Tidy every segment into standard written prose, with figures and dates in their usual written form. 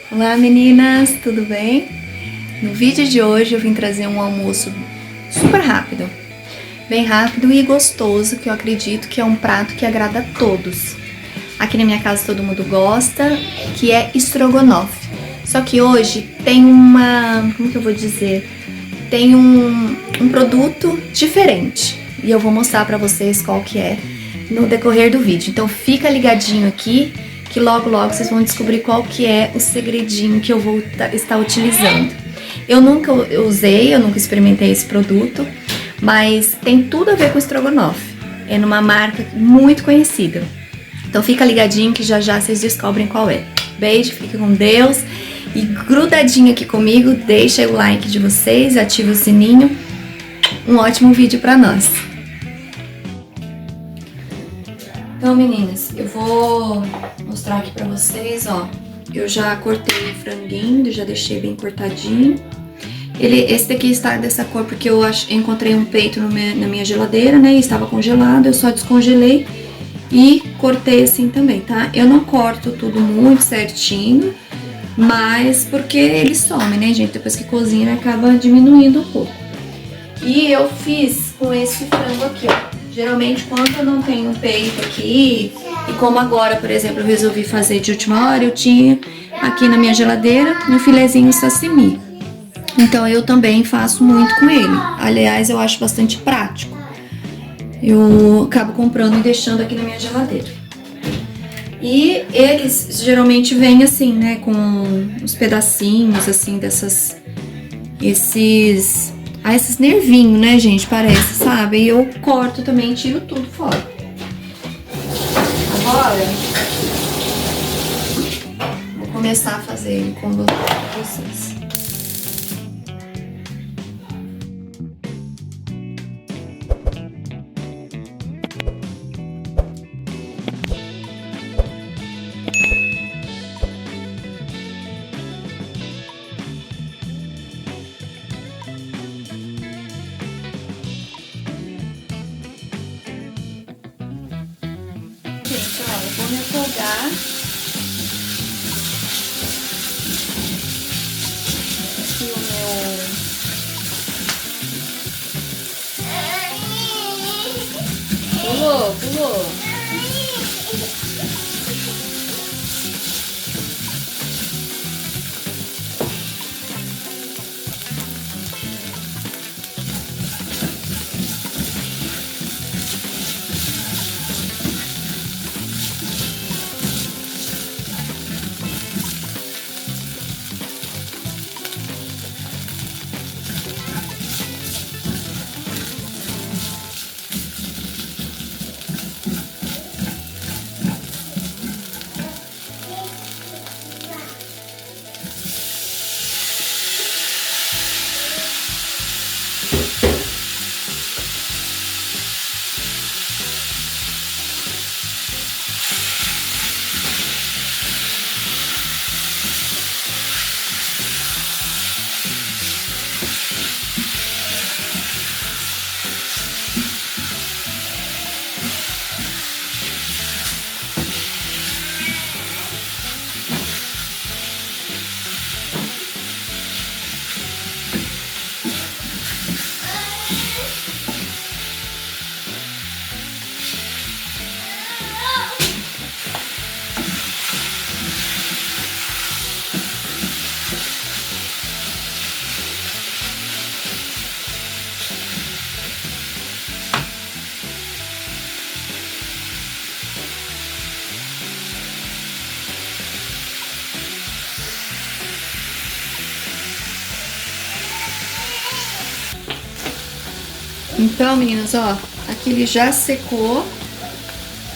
Olá meninas, tudo bem? No vídeo de hoje eu vim trazer um almoço super rápido, bem rápido e gostoso, que eu acredito que é um prato que agrada a todos. Aqui na minha casa todo mundo gosta, que é estrogonofe. Só que hoje tem como que eu vou dizer? Tem um produto diferente e eu vou mostrar pra vocês qual que é no decorrer do vídeo. Então fica ligadinho aqui, que logo vocês vão descobrir qual que é o segredinho que eu vou estar utilizando. Eu nunca usei, eu nunca experimentei esse produto, mas tem tudo a ver com estrogonofe. É numa marca muito conhecida. Então fica ligadinho que já vocês descobrem qual é. Beijo, fique com Deus e grudadinho aqui comigo, deixa aí o like de vocês, ativa o sininho. Um ótimo vídeo pra nós. Então, meninas, eu vou mostrar aqui pra vocês, ó. Eu já cortei o franguinho, já deixei bem cortadinho. Esse daqui está dessa cor porque eu encontrei um peito na minha geladeira, né? E estava congelado, eu só descongelei e cortei assim também, tá? Eu não corto tudo muito certinho, mas porque ele some, né, gente? Depois que cozinha, acaba diminuindo um pouco. E eu fiz com esse frango aqui, ó. Geralmente, quando eu não tenho peito aqui, e como agora, por exemplo, eu resolvi fazer de última hora, eu tinha aqui na minha geladeira um filezinho sashimi. Então, eu também faço muito com ele. Aliás, eu acho bastante prático. Eu acabo comprando e deixando aqui na minha geladeira. E eles geralmente vêm assim, né, com uns pedacinhos, assim, esses nervinhos, né, gente, parece, sabe? E eu corto também, tiro tudo fora. Agora, vou começar a fazer ele com vocês. Gente, ó, eu vou refogar aqui o meu... Pulou. Então, meninas, ó, aqui ele já secou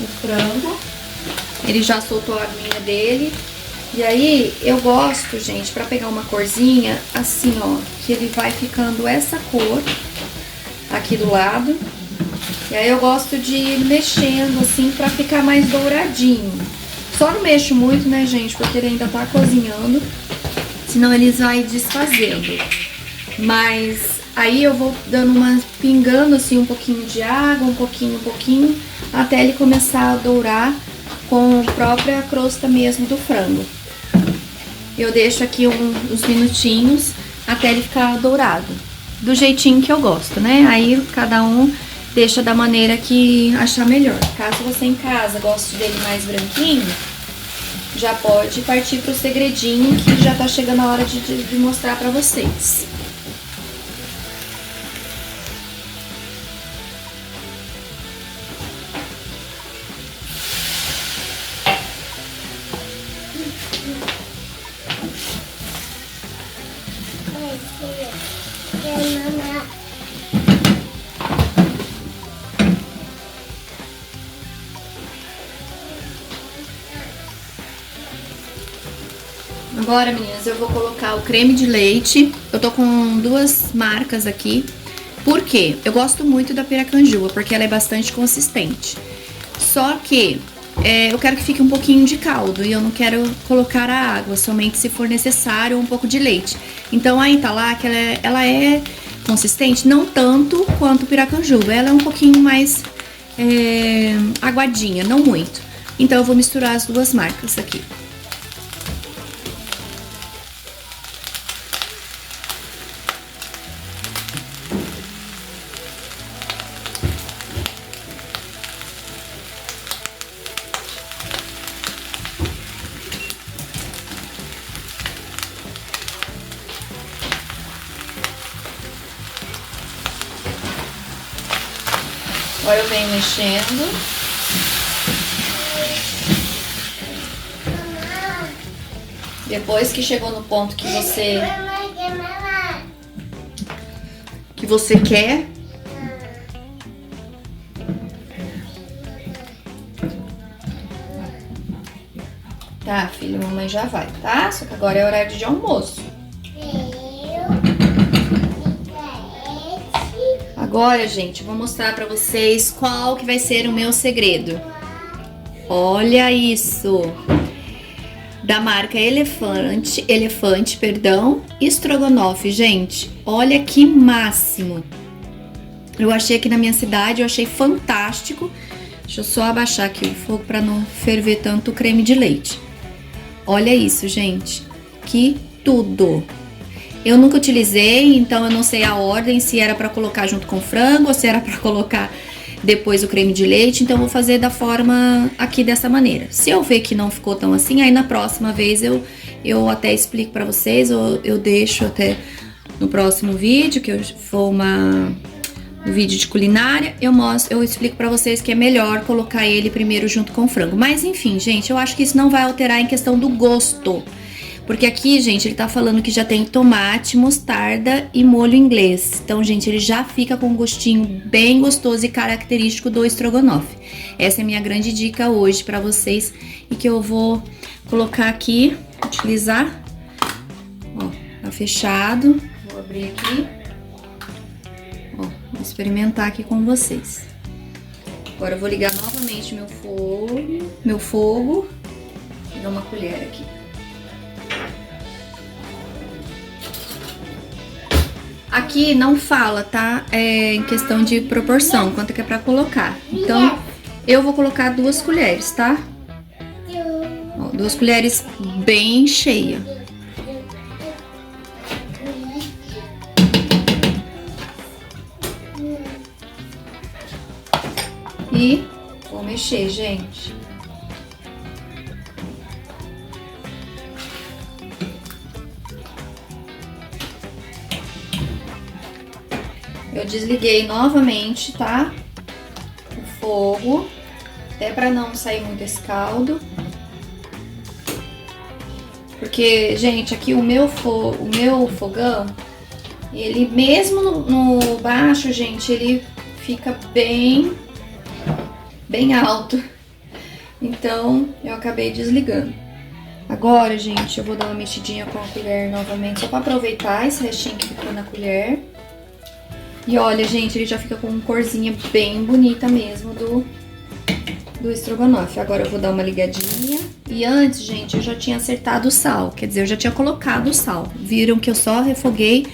o frango, ele já soltou a aguinha dele. E aí, eu gosto, gente, pra pegar uma corzinha, assim, ó, que ele vai ficando essa cor aqui do lado. E aí eu gosto de ir mexendo, assim, pra ficar mais douradinho. Só não mexo muito, né, gente, porque ele ainda tá cozinhando, senão ele vai desfazendo. Mas aí eu vou dando pingando assim um pouquinho de água, um pouquinho, até ele começar a dourar com a própria crosta mesmo do frango. Eu deixo aqui uns minutinhos até ele ficar dourado. Do jeitinho que eu gosto, né? Aí cada um deixa da maneira que achar melhor. Caso você em casa goste dele mais branquinho, já pode partir pro segredinho que já tá chegando a hora de mostrar pra vocês. Agora, meninas, eu vou colocar o creme de leite. Eu tô com duas marcas aqui. Por quê? Eu gosto muito da piracanjuba, porque ela é bastante consistente. Só que eu quero que fique um pouquinho de caldo e eu não quero colocar a água, somente se for necessário um pouco de leite. Então a Italac, ela é consistente, não tanto quanto o piracanjuba. Ela é um pouquinho mais aguadinha, não muito. Então eu vou misturar as duas marcas aqui. Agora eu venho mexendo. Depois que chegou no ponto que você quer, tá, filho, mamãe já vai, tá? Só que agora é horário de almoço. Agora, gente, eu vou mostrar pra vocês qual que vai ser o meu segredo. Olha isso! Da marca Elefante, estrogonofe, gente. Olha que máximo! Eu achei aqui na minha cidade, eu achei fantástico. Deixa eu só abaixar aqui o fogo pra não ferver tanto o creme de leite. Olha isso, gente. Que tudo! Eu nunca utilizei, então eu não sei a ordem, se era pra colocar junto com o frango ou se era pra colocar depois o creme de leite. Então eu vou fazer da forma aqui dessa maneira. Se eu ver que não ficou tão assim, aí na próxima vez eu até explico pra vocês, ou eu deixo até no próximo vídeo, que for um vídeo de culinária, eu explico pra vocês que é melhor colocar ele primeiro junto com o frango. Mas enfim, gente, eu acho que isso não vai alterar em questão do gosto. Porque aqui, gente, ele tá falando que já tem tomate, mostarda e molho inglês. Então, gente, ele já fica com um gostinho bem gostoso e característico do estrogonofe. Essa é a minha grande dica hoje pra vocês e que eu vou colocar aqui, utilizar. Ó, tá fechado. Vou abrir aqui. Ó, vou experimentar aqui com vocês. Agora eu vou ligar novamente meu fogo. Vou pegar uma colher aqui. Aqui não fala, tá? Em questão de proporção, quanto que é pra colocar. Então, eu vou colocar 2 colheres, tá? Ó, 2 colheres bem cheia. E vou mexer, gente. Eu desliguei novamente, tá? O fogo, até pra não sair muito esse caldo. Porque, gente, aqui o meu fogão, ele mesmo no baixo, gente, ele fica bem alto. Então, eu acabei desligando. Agora, gente, eu vou dar uma mexidinha com a colher novamente, só pra aproveitar esse restinho que ficou na colher. E olha, gente, ele já fica com uma corzinha bem bonita mesmo do estrogonofe. Agora eu vou dar uma ligadinha. E antes, gente, eu já tinha acertado o sal. Quer dizer, eu já tinha colocado o sal. Viram que eu só refoguei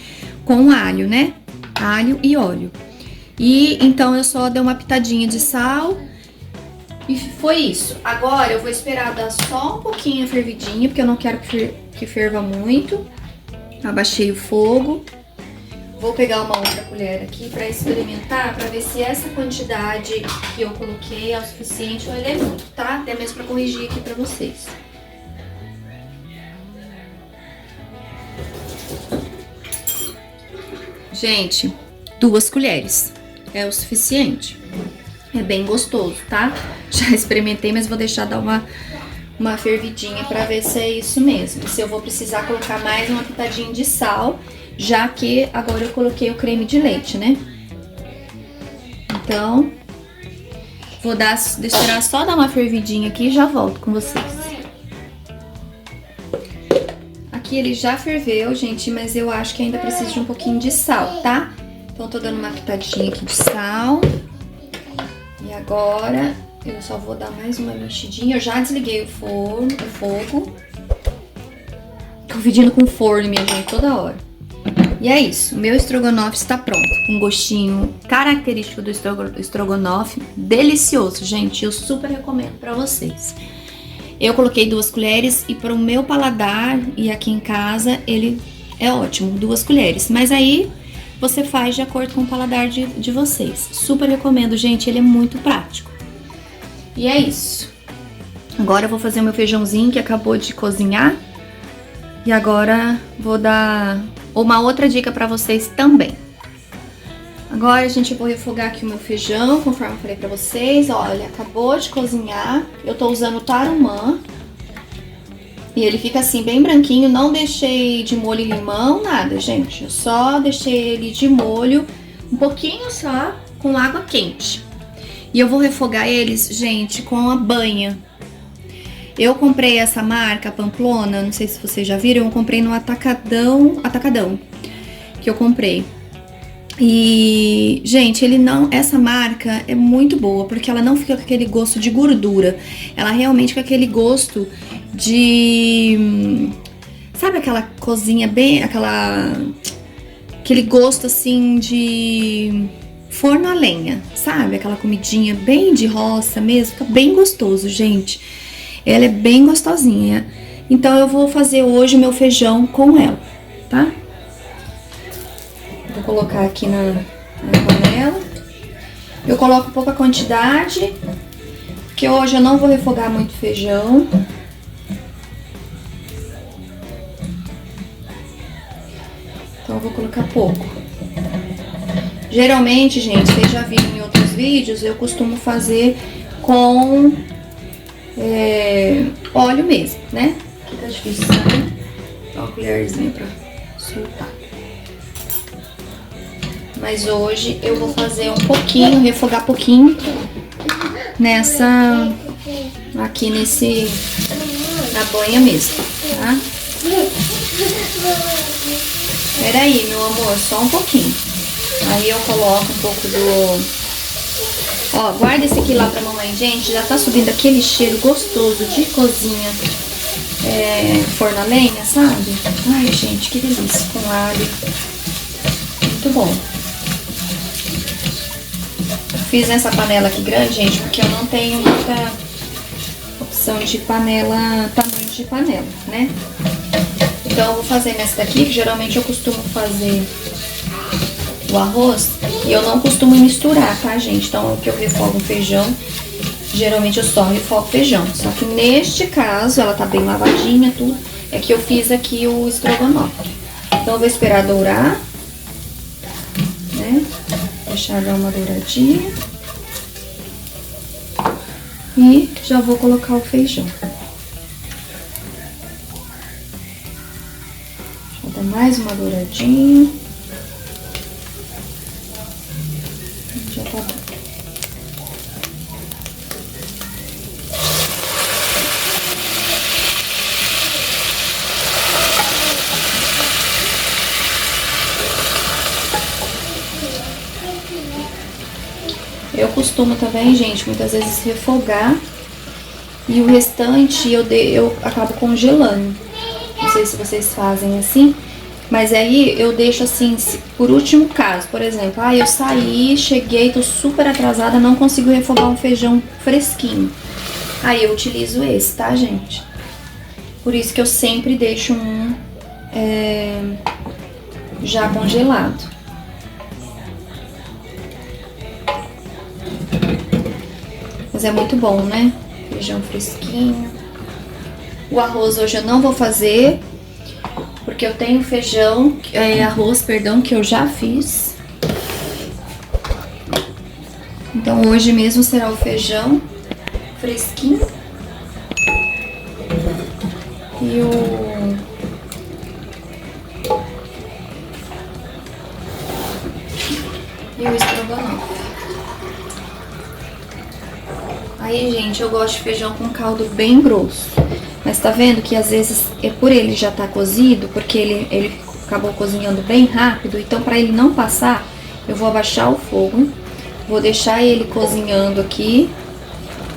com alho, né? Alho e óleo. E então eu só dei uma pitadinha de sal. E foi isso. Agora eu vou esperar dar só um pouquinho a fervidinha, porque eu não quero que ferva muito. Abaixei o fogo. Vou pegar uma outra colher aqui pra experimentar, pra ver se essa quantidade que eu coloquei é o suficiente ou ele é muito, tá? Até mesmo pra corrigir aqui pra vocês. Gente, 2 colheres é o suficiente. É bem gostoso, tá? Já experimentei, mas vou deixar dar uma fervidinha pra ver se é isso mesmo. Se eu vou precisar colocar mais uma pitadinha de sal, já que agora eu coloquei o creme de leite, né? Então, vou esperar só dar uma fervidinha aqui e já volto com vocês. Aqui ele já ferveu, gente, mas eu acho que ainda precisa de um pouquinho de sal, tá? Então, tô dando uma pitadinha aqui de sal. E agora, eu só vou dar mais uma mexidinha. Eu já desliguei o fogo. Tô pedindo com forno, minha gente, toda hora. E é isso, o meu estrogonofe está pronto. Um gostinho característico do estrogonofe, delicioso, gente. Eu super recomendo pra vocês. Eu coloquei 2 colheres e para o meu paladar e aqui em casa ele é ótimo, 2 colheres. Mas aí você faz de acordo com o paladar de vocês. Super recomendo, gente, ele é muito prático. E é isso. Agora eu vou fazer o meu feijãozinho que acabou de cozinhar. E agora vou dar uma outra dica pra vocês também. Agora, gente, eu vou refogar aqui o meu feijão, conforme eu falei pra vocês. Olha, acabou de cozinhar. Eu tô usando o tarumã. E ele fica assim, bem branquinho. Não deixei de molho e limão, nada, gente. Eu só deixei ele de molho, um pouquinho só, com água quente. E eu vou refogar eles, gente, com a banha. Eu comprei essa marca, Pamplona, não sei se vocês já viram, eu comprei no Atacadão, que eu comprei. E, gente, essa marca é muito boa, porque ela não fica com aquele gosto de gordura. Ela realmente fica com aquele gosto de... Sabe aquela cozinha bem, aquele gosto assim de forno a lenha, sabe? Aquela comidinha bem de roça mesmo, fica bem gostoso, gente. Ela é bem gostosinha. Então eu vou fazer hoje o meu feijão com ela, tá? Vou colocar aqui na panela. Eu coloco pouca quantidade, porque hoje eu não vou refogar muito feijão. Então eu vou colocar pouco. Geralmente, gente, vocês já viram em outros vídeos, eu costumo fazer com óleo mesmo, né? Aqui tá difícil, né? Dá uma colherzinha pra soltar. Mas hoje eu vou fazer um pouquinho, refogar pouquinho aqui na banha mesmo, tá? Peraí, meu amor, só um pouquinho. Aí eu coloco um pouco do... Ó, guarda esse aqui lá pra mamãe, gente. Já tá subindo aquele cheiro gostoso de cozinha, forno a lenha, sabe? Ai, gente, que delícia, com alho. Muito bom. Fiz nessa panela aqui grande, gente, porque eu não tenho muita opção de panela, tamanho de panela, né? Então eu vou fazer nessa daqui, que geralmente eu costumo fazer o arroz e eu não costumo misturar, tá, gente? Então, o que eu refogo o feijão, geralmente eu só refogo feijão. Só que neste caso, ela tá bem lavadinha, tudo, é que eu fiz aqui o estrogonofe. Então, eu vou esperar dourar, né? Deixar dar uma douradinha. E já vou colocar o feijão. Vou dar mais uma douradinha. Já tá bom. Eu costumo também, gente, muitas vezes refogar e o restante eu acabo congelando. Não sei se vocês fazem assim. Mas aí eu deixo assim, por último caso, por exemplo, eu saí, cheguei, tô super atrasada, não consigo refogar um feijão fresquinho. Aí eu utilizo esse, tá, gente? Por isso que eu sempre deixo um já congelado. Mas é muito bom, né? Feijão fresquinho. O arroz hoje eu não vou fazer, porque eu tenho feijão, arroz, perdão, que eu já fiz. Então hoje mesmo será o feijão fresquinho. E o estrogonofe. Aí, gente, eu gosto de feijão com caldo bem grosso. Mas tá vendo que às vezes é por ele já tá cozido, porque ele acabou cozinhando bem rápido. Então, pra ele não passar, eu vou abaixar o fogo. Vou deixar ele cozinhando aqui.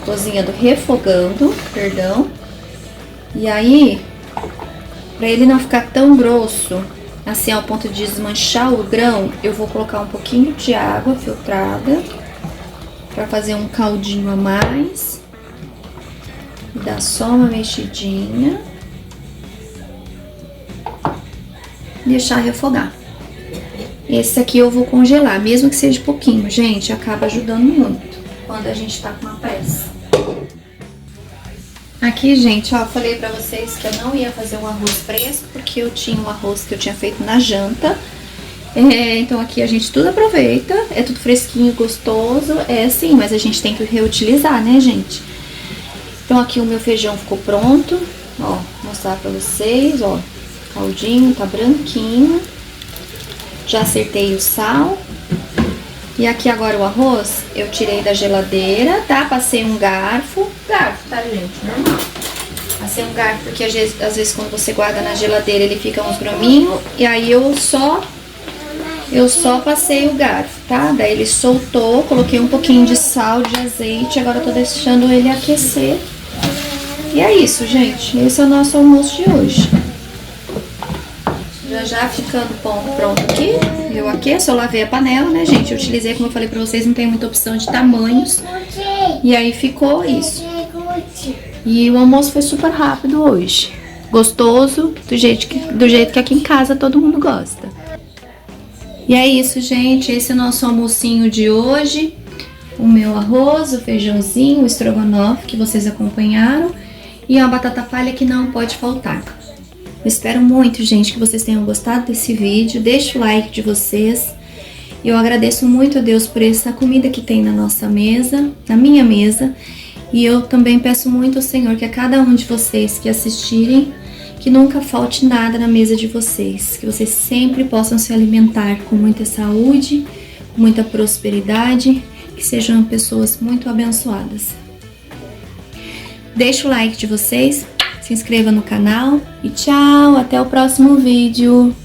Cozinhando, refogando, perdão. E aí, pra ele não ficar tão grosso, assim ao ponto de desmanchar o grão, eu vou colocar um pouquinho de água filtrada pra fazer um caldinho a mais. Dá só uma mexidinha. Deixar refogar. Esse aqui eu vou congelar, mesmo que seja pouquinho, gente, acaba ajudando muito quando a gente tá com uma pressa. Aqui, gente, ó, falei pra vocês que eu não ia fazer um arroz fresco, porque eu tinha um arroz que eu tinha feito na janta. Então aqui a gente tudo aproveita, é tudo fresquinho, gostoso, assim, mas a gente tem que reutilizar, né, gente? Então aqui o meu feijão ficou pronto, ó, vou mostrar pra vocês, ó, caldinho tá branquinho. Já acertei o sal. E aqui agora o arroz, eu tirei da geladeira, tá? Passei um garfo, tá, gente? Normal. Passei um garfo porque às vezes quando você guarda na geladeira ele fica uns graminhos. E aí eu só passei o garfo, tá? Daí ele soltou, coloquei um pouquinho de sal, de azeite, agora eu tô deixando ele aquecer. E é isso, gente. Esse é o nosso almoço de hoje. Já ficando pronto aqui, eu aqueço, eu lavei a panela, né, gente? Eu utilizei, como eu falei pra vocês, não tem muita opção de tamanhos. E aí ficou isso. E o almoço foi super rápido hoje. Gostoso, do jeito que aqui em casa todo mundo gosta. E é isso, gente. Esse é o nosso almocinho de hoje. O meu arroz, o feijãozinho, o estrogonofe que vocês acompanharam. E uma batata palha que não pode faltar. Eu espero muito, gente, que vocês tenham gostado desse vídeo. Deixa o like de vocês. Eu agradeço muito a Deus por essa comida que tem na nossa mesa, na minha mesa. E eu também peço muito ao Senhor que a cada um de vocês que assistirem, que nunca falte nada na mesa de vocês. Que vocês sempre possam se alimentar com muita saúde, com muita prosperidade. Que sejam pessoas muito abençoadas. Deixa o like de vocês. Se inscreva no canal e tchau, até o próximo vídeo.